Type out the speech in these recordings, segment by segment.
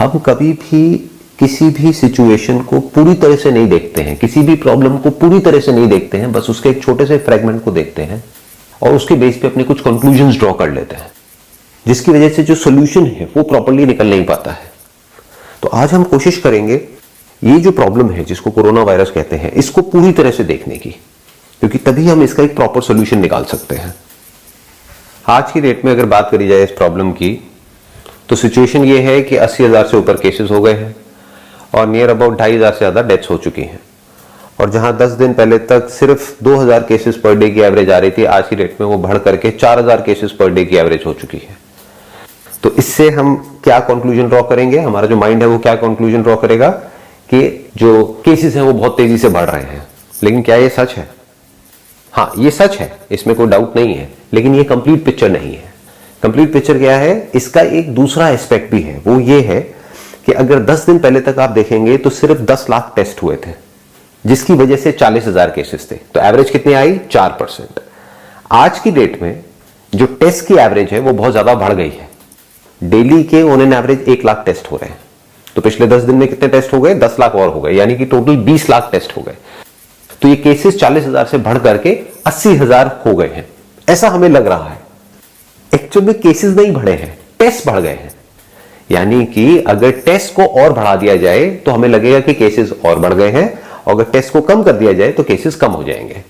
हम कभी भी किसी भी सिचुएशन को पूरी तरह से नहीं देखते हैं, किसी भी प्रॉब्लम को पूरी तरह से नहीं देखते हैं, बस उसके एक छोटे से फ्रेगमेंट को देखते हैं और उसके बेस पे अपने कुछ कंक्लूजन्स ड्रॉ कर लेते हैं, जिसकी वजह से जो सोल्यूशन है वो प्रॉपर्ली निकल नहीं पाता है। तो आज हम कोशिश करेंगे ये जो प्रॉब्लम है जिसको कोरोना वायरस कहते हैं, इसको पूरी तरह से देखने की, क्योंकि तभी हम इसका एक प्रॉपर सोल्यूशन निकाल सकते हैं। आज की डेट में अगर बात करी जाए इस प्रॉब्लम की, तो सिचुएशन ये है कि 80,000 से ऊपर केसेस हो गए हैं और नियर अबाउट 2,500 से ज्यादा डेथ्स हो चुकी हैं। और जहां 10 दिन पहले तक सिर्फ 2,000 केसेस पर डे की एवरेज आ रही थी, आज की डेट में वो बढ़ करके 4,000 केसेस पर डे की एवरेज हो चुकी है। तो इससे हम क्या कंक्लूजन ड्रॉ करेंगे, हमारा जो माइंड है वो क्या कंक्लूजन ड्रॉ करेगा कि जो केसेस हैं वो बहुत तेजी से बढ़ रहे हैं। लेकिन क्या ये सच है? हाँ, ये सच है, इसमें कोई डाउट नहीं है, लेकिन ये कंप्लीट पिक्चर नहीं है। कंप्लीट पिक्चर क्या है? इसका एक दूसरा एस्पेक्ट भी है, वो ये है कि अगर 10 दिन पहले तक आप देखेंगे तो सिर्फ 10 लाख टेस्ट हुए थे, जिसकी वजह से 40,000 केसेस थे। तो एवरेज कितनी आई? 4%। आज की डेट में जो टेस्ट की एवरेज है वो बहुत ज्यादा बढ़ गई है। डेली के on an average 1 lakh test हो रहे हैं। तो पिछले 10 दिन में कितने टेस्ट हो गए? 10 लाख और हो गए, यानी कि टोटल 20 लाख टेस्ट हो गए। तो ये केसेस 40,000 से बढ़ करके 80,000 हो गए हैं, ऐसा हमें लग रहा है। एक्चुअली में केसेस नहीं बढ़े हैं, टेस्ट बढ़ गए हैं। यानी कि अगर टेस्ट को और बढ़ा दिया जाए तो हमें लगेगा कि केसेस और बढ़ गए हैं, और अगर टेस्ट को कम कर दिया जाए तो केसेस कम हो जाएंगे।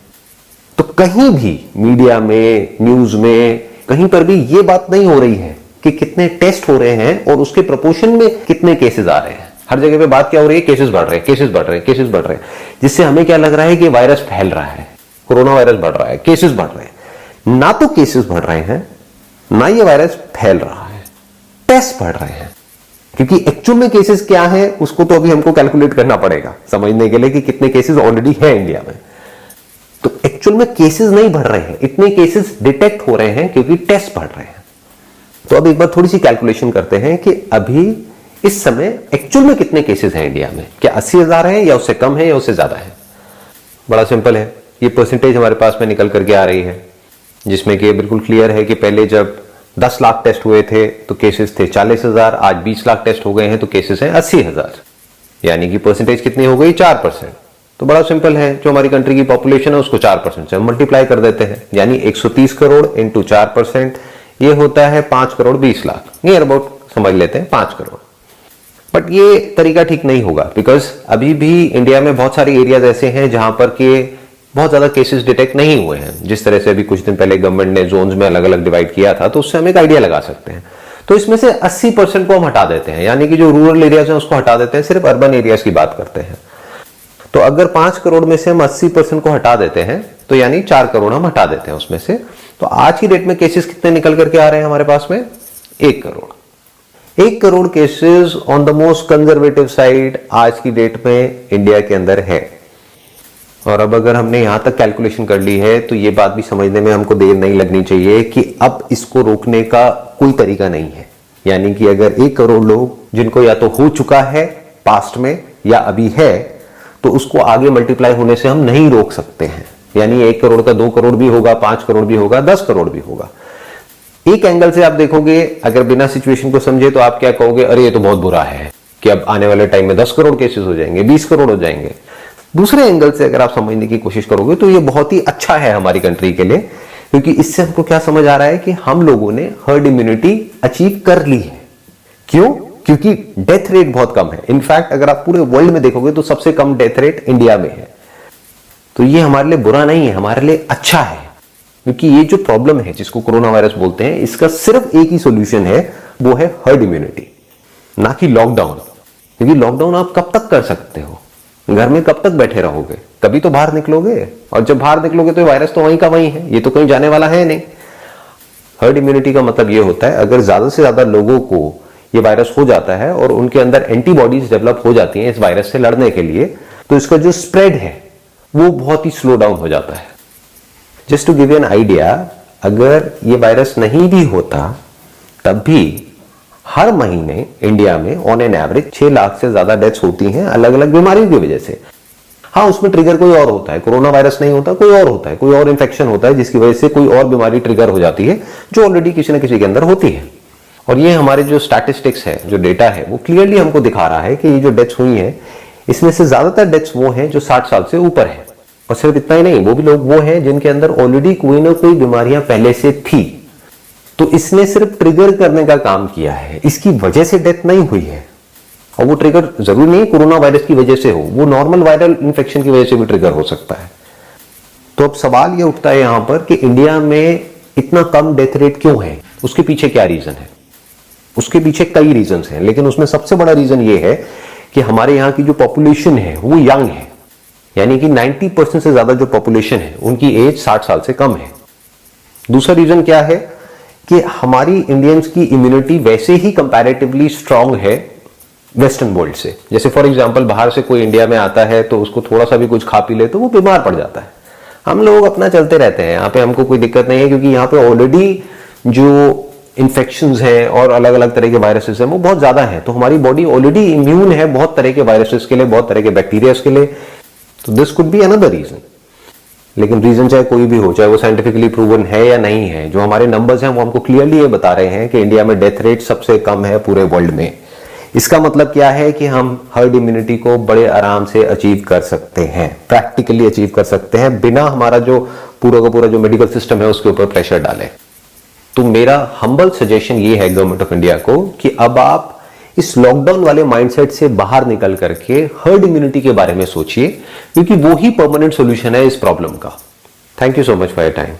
तो कहीं भी मीडिया में, न्यूज में, कहीं पर भी ये बात नहीं हो रही है कि कितने टेस्ट हो रहे हैं और उसके प्रोपोर्शन में कितने केसेस आ रहे हैं। हर जगह पे बात क्या हो रही है? केसेस बढ़ रहे हैं, केसेस बढ़ रहे हैं, केसेस बढ़ रहे हैं, जिससे हमें क्या लग रहा है कि वायरस फैल रहा है, कोरोना वायरस बढ़ रहा है, केसेस बढ़ रहे हैं। ना तो केसेस बढ़ रहे हैं, ना ये वायरस फैल रहा है, टेस्ट बढ़ रहे हैं। क्योंकि एक्चुअल में केसेस क्या है उसको तो अभी हमको कैलकुलेट करना पड़ेगा समझने के लिए कि कितने केसेस ऑलरेडी है इंडिया में। तो एक्चुअल में केसेस नहीं बढ़ रहे हैं, इतने केसेस डिटेक्ट हो रहे हैं क्योंकि टेस्ट बढ़ रहे हैं। तो अब एक बार थोड़ी सी कैलकुलेशन करते हैं कि अभी इस समय एक्चुअल में कितने केसेस हैं इंडिया में। क्या 80,000 है, या उससे कम है, या उससे ज्यादा है? बड़ा सिंपल है, ये परसेंटेज हमारे पास में निकल करके आ रही है, जिसमें कि बिल्कुल क्लियर है कि पहले जब 10 लाख टेस्ट हुए थे तो केसेस थे 40,000, आज 20 लाख टेस्ट हो गए हैं तो केसेस हैं 80,000, यानी कि परसेंटेज कितनी हो गई? 4%। तो बड़ा सिंपल है, जो हमारी कंट्री की पॉपुलेशन है उसको 4% से हम मल्टीप्लाई कर देते हैं, यानी 130 करोड़ इंटू 4%, ये होता है 5 करोड़ 20 लाख, नियर अबाउट समझ लेते हैं 5 करोड़। बट ये तरीका ठीक नहीं होगा, बिकॉज अभी भी इंडिया में बहुत सारे एरियाज ऐसे हैं जहां पर के बहुत ज्यादा केसेस डिटेक्ट नहीं हुए हैं। जिस तरह से अभी कुछ दिन पहले गवर्नमेंट ने जोन्स में अलग अलग डिवाइड किया था, तो उससे हम एक आइडिया लगा सकते हैं। तो इसमें से 80% को हम हटा देते हैं, यानी कि जो रूरल एरियाज हैं उसको हटा देते हैं, सिर्फ अर्बन एरियाज की बात करते हैं। तो अगर 5 करोड़ में से हम 80% को हटा देते हैं तो यानी 4 करोड़ हम हटा देते हैं उसमें से। तो आज की डेट में केसेस कितने निकल करके आ रहे हैं हमारे पास में? 1 crore. 1 crore cases on the most conservative side आज की डेट में इंडिया के अंदर है। और अब अगर हमने यहां तक कैलकुलेशन कर ली है तो ये बात भी समझने में हमको देर नहीं लगनी चाहिए कि अब इसको रोकने का कोई तरीका नहीं है। यानी कि अगर 1 करोड़ लोग जिनको या तो हो चुका है पास्ट में या अभी है, तो उसको आगे मल्टीप्लाई होने से हम नहीं रोक सकते हैं। यानी 1 करोड़ का 2 करोड़ भी होगा, 5 करोड़ भी होगा, 10 करोड़ भी होगा। एक एंगल से आप देखोगे, अगर बिना सिचुएशन को समझे तो आप क्या कहोगे? अरे ये तो बहुत बुरा है कि अब आने वाले टाइम में 10 करोड़ केसेस हो जाएंगे, 20 करोड़ हो जाएंगे। दूसरे एंगल से अगर आप समझने की कोशिश करोगे तो ये बहुत ही अच्छा है हमारी कंट्री के लिए, क्योंकि इससे हमको क्या समझ आ रहा है कि हम लोगों ने हर्ड इम्यूनिटी अचीव कर ली है। क्यों? क्योंकि डेथ रेट बहुत कम है। इनफैक्ट अगर आप पूरे वर्ल्ड में देखोगे तो सबसे कम डेथ रेट इंडिया में है। तो ये हमारे लिए बुरा नहीं है, हमारे लिए अच्छा है, क्योंकि ये जो प्रॉब्लम है जिसको कोरोना वायरस बोलते हैं, इसका सिर्फ एक ही सॉल्यूशन है, वो है हर्ड इम्यूनिटी, ना कि लॉकडाउन। क्योंकि लॉकडाउन आप कब तक कर सकते हो? घर में कब तक बैठे रहोगे? कभी तो बाहर निकलोगे, और जब बाहर निकलोगे तो वायरस तो वहीं का वहीं है, ये तो कहीं जाने वाला है नहीं। हर्ड इम्यूनिटी का मतलब ये होता है, अगर ज्यादा से ज्यादा लोगों को ये वायरस हो जाता है और उनके अंदर एंटीबॉडीज डेवलप हो जाती हैं इस वायरस से लड़ने के लिए, तो इसका जो स्प्रेड है वो बहुत ही स्लो डाउन हो जाता है। Just to give you an idea, अगर ये वायरस नहीं भी होता तब भी हर महीने इंडिया में ऑन एन एवरेज 6 लाख से ज्यादा डेथ्स होती हैं अलग अलग बीमारियों की वजह से। हाँ, उसमें ट्रिगर कोई और होता है, कोरोना वायरस नहीं होता, कोई और होता है, कोई और इन्फेक्शन होता है जिसकी वजह से कोई और बीमारी ट्रिगर हो जाती है जो ऑलरेडी किसी न किसी के अंदर होती है। और ये हमारे जो स्टैटिस्टिक्स है, जो डेटा है, वो क्लियरली हमको दिखा रहा है कि ये जो डेथ्स हुई हैं, इसमें से ज्यादातर डेथ्स वो हैं जो 60 साल से ऊपर है। और सिर्फ इतना ही नहीं, वो भी लोग वो हैं जिनके अंदर ऑलरेडी कोई ना कोई बीमारियां पहले से थी। तो इसने सिर्फ ट्रिगर करने का काम किया है, इसकी वजह से डेथ नहीं हुई है। और वो ट्रिगर जरूरी नहीं कोरोना वायरस की वजह से हो, वो नॉर्मल वायरल इंफेक्शन की वजह से भी ट्रिगर हो सकता है। तो अब सवाल ये उठता है यहां पर कि इंडिया में इतना कम डेथ रेट क्यों है, उसके पीछे क्या रीजन है? उसके पीछे कई रीजन हैं, लेकिन उसमें सबसे बड़ा रीजन ये है कि हमारे यहाँ की जो पॉपुलेशन है वो यंग है, यानी कि 90% से ज्यादा जो पॉपुलेशन है उनकी एज 60 साल से कम है। दूसरा रीजन क्या है कि हमारी इंडियंस की इम्यूनिटी वैसे ही कंपैरेटिवली स्ट्रांग है वेस्टर्न वर्ल्ड से। जैसे फॉर एग्जांपल बाहर से कोई इंडिया में आता है तो उसको थोड़ा सा भी कुछ खा पी ले तो वो बीमार पड़ जाता है। हम लोग अपना चलते रहते हैं, यहाँ पे हमको कोई दिक्कत नहीं है, क्योंकि यहाँ पे ऑलरेडी जो इन्फेक्शंस हैं और अलग अलग तरह के वायरसेस हैं वो बहुत ज्यादा हैं। तो हमारी बॉडी ऑलरेडी इम्यून है बहुत तरह के वायरसेस के लिए, बहुत तरह के बैक्टीरिया के लिए। तो this could be another reason. लेकिन रीजन चाहे कोई भी हो, चाहे वो साइंटिफिकली प्रूवन है या नहीं है, जो हमारे नंबर्स हैं वो हमको क्लियरली ये बता रहे हैं कि इंडिया में डेथ रेट सबसे कम है पूरे वर्ल्ड में। इसका मतलब क्या है कि हम हर्ड इम्यूनिटी को बड़े आराम से अचीव कर सकते हैं, प्रैक्टिकली अचीव कर सकते हैं, बिना हमारा जो पूरा का पूरा जो मेडिकल सिस्टम है उसके ऊपर प्रेशर डालें। तो मेरा हम्बल सजेशन ये है गवर्नमेंट ऑफ इंडिया को कि अब आप इस लॉकडाउन वाले माइंडसेट से बाहर निकल करके हर्ड इम्यूनिटी के बारे में सोचिए, क्योंकि वो ही परमानेंट सॉल्यूशन है इस प्रॉब्लम का। Thank you so much for your time.